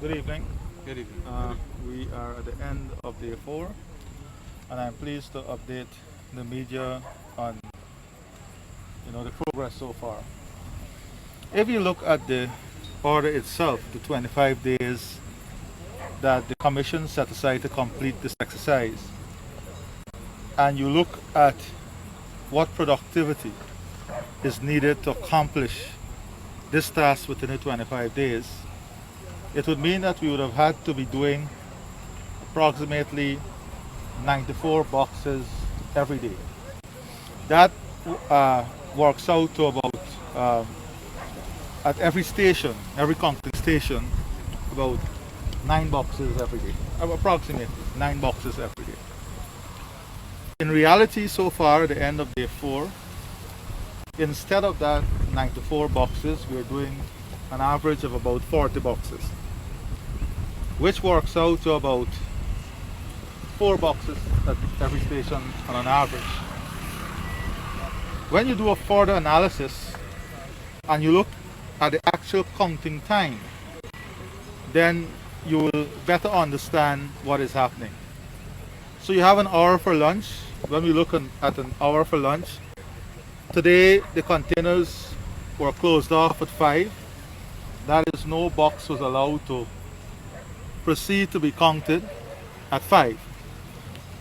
Good evening. Good evening. We are at the end of day four, and I'm pleased to update the media on the progress so far. If you look at the order itself, the 25 days that the commission set aside to complete this exercise, and you look at what productivity is needed to accomplish this task within the 25 days, it would mean that we would have had to be doing approximately 94 boxes every day. That works out to about, um, at every station, every counting station, about 9 boxes every day. Approximately 9 boxes every day. In reality, so far, at the end of day four, instead of that 94 boxes, we're doing an average of about 40 boxes, which works out to about 4 boxes at every station on an average. When you do a further analysis and you look at the actual counting time, then you will better understand what is happening. So you have an hour for lunch. When we look at an hour for lunch, today the containers were closed off at 5. That is, no box was allowed to proceed to be counted at 5.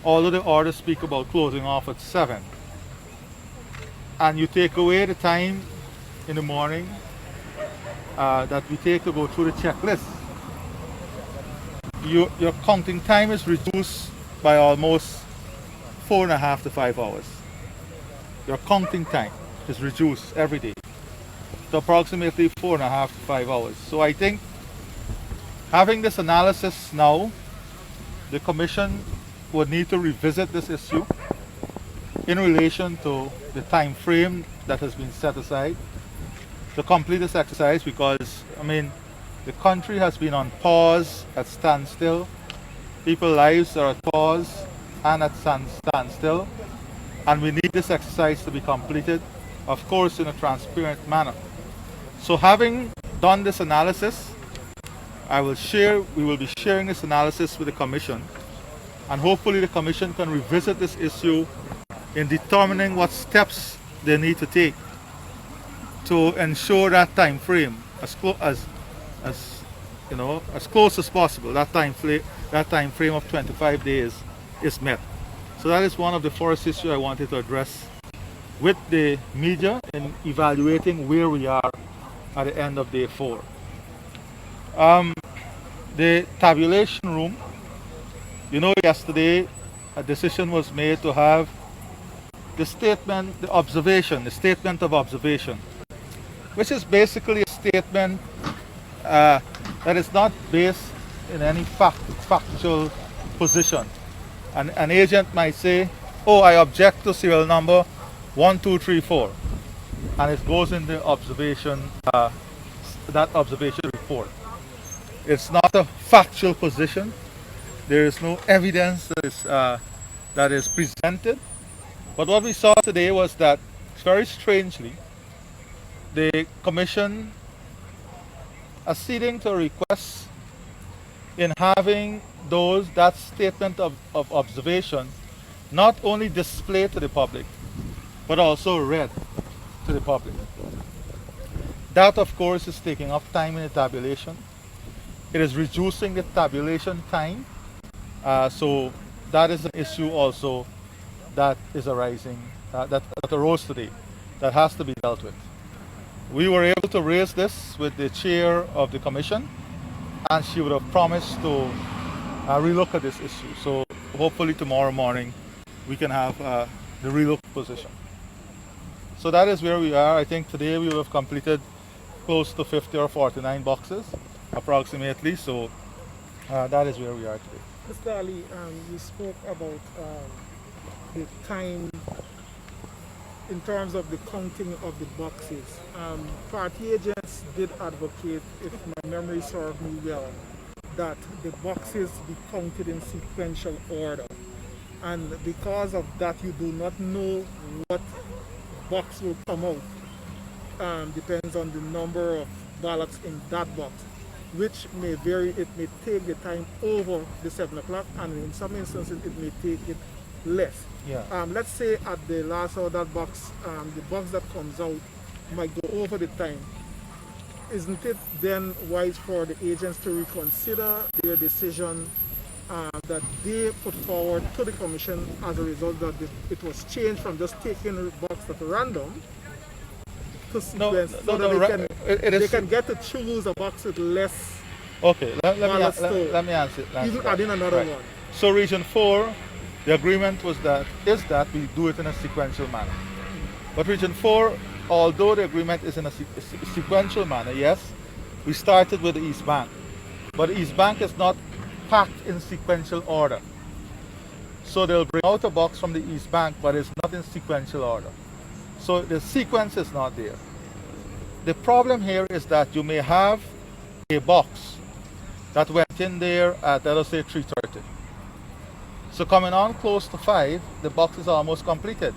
Although the orders speak about closing off at 7. And you take away the time in the morning that we take to go through the checklist, your counting time is reduced by almost 4.5 to 5 hours. Your counting time is reduced every day to approximately 4.5 to 5 hours. So I think having this analysis now, the Commission would need to revisit this issue in relation to the time frame that has been set aside to complete this exercise, because the country has been on pause, at standstill. People's lives are at pause and at standstill, and we need this exercise to be completed, of course, in a transparent manner. So having done this analysis, we will be sharing this analysis with the Commission, and hopefully the Commission can revisit this issue in determining what steps they need to take to ensure that time frame as close as possible. That time frame of 25 days is met. So that is one of the first issues I wanted to address with the media in evaluating where we are at the end of day four. The tabulation room, yesterday a decision was made to have the statement of observation, which is basically a statement that is not based in any factual position. An agent might say, "Oh, I object to serial number 1234," and it goes in the that observation report. It's not a factual position. There is no evidence that is presented. But what we saw today was that, very strangely, the Commission acceding to a request in having that statement of observation not only displayed to the public, but also read to the public. That, of course, is taking up time in the tabulation. It is reducing the tabulation time. So that is an issue also that is arising, that arose today, that has to be dealt with. We were able to raise this with the chair of the Commission, and she would have promised to relook at this issue. So hopefully tomorrow morning we can have the relook position. So that is where we are. I think today we will have completed close to 50 or 49 boxes approximately. So that is where we are today. Mr. Ali, you spoke about the time in terms of the counting of the boxes. Party agents did advocate, if my memory serves me well, that the boxes be counted in sequential order. And because of that, you do not know what box will come out. Depends on the number of ballots in that box. which may vary. It may take the time over the 7 o'clock, and in some instances it may take it less. Yeah. Let's say at the last hour that box, the box that comes out might go over the time. Isn't it then wise for the agents to reconsider their decision that they put forward to the commission as a result that it was changed from just taking a box at random to sequence, so that they can get to choose a box with less. Okay, let me answer. Even adding another right. one. So region 4, the agreement is that we do it in a sequential manner. But region 4, although the agreement is in a sequential manner, yes, we started with the East Bank. But the East Bank is not packed in sequential order. So they'll bring out a box from the East Bank, but it's not in sequential order. So the sequence is not there. The problem here is that you may have a box that went in there at, let us say, 3:30. So coming on close to 5, the box is almost completed.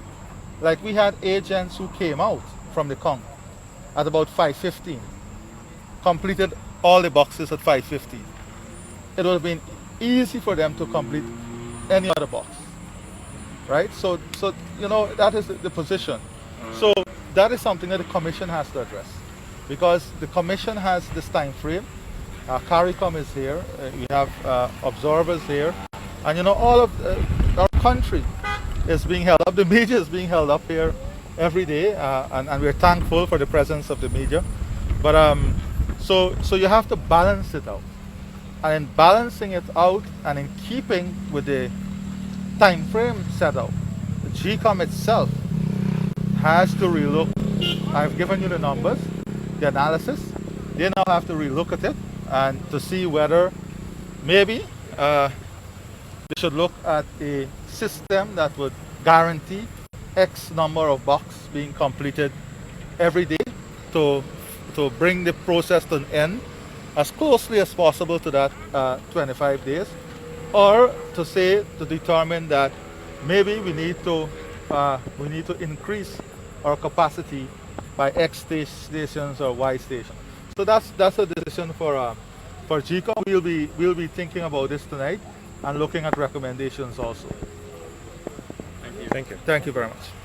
Like we had agents who came out from the count at about 5:15, completed all the boxes at 5:15. It would have been easy for them to complete any other box, right? So you know, that is the position. So that is something that the commission has to address, because the commission has this time frame. CARICOM is here. We have observers here, and you know, all of our country is being held up. The media is being held up here every day, and we're thankful for the presence of the media. But so you have to balance it out, and in balancing it out and in keeping with the time frame set out, the GCOM itself has to relook. I've given you the numbers, the analysis. They now have to relook at it and to see whether maybe they should look at a system that would guarantee X number of boxes being completed every day to bring the process to an end as closely as possible to that 25 days, or to determine that maybe we need to increase our capacity by X stations or Y stations. So that's a decision for GCOM. We'll be thinking about this tonight and looking at recommendations also. Thank you. Thank you very much.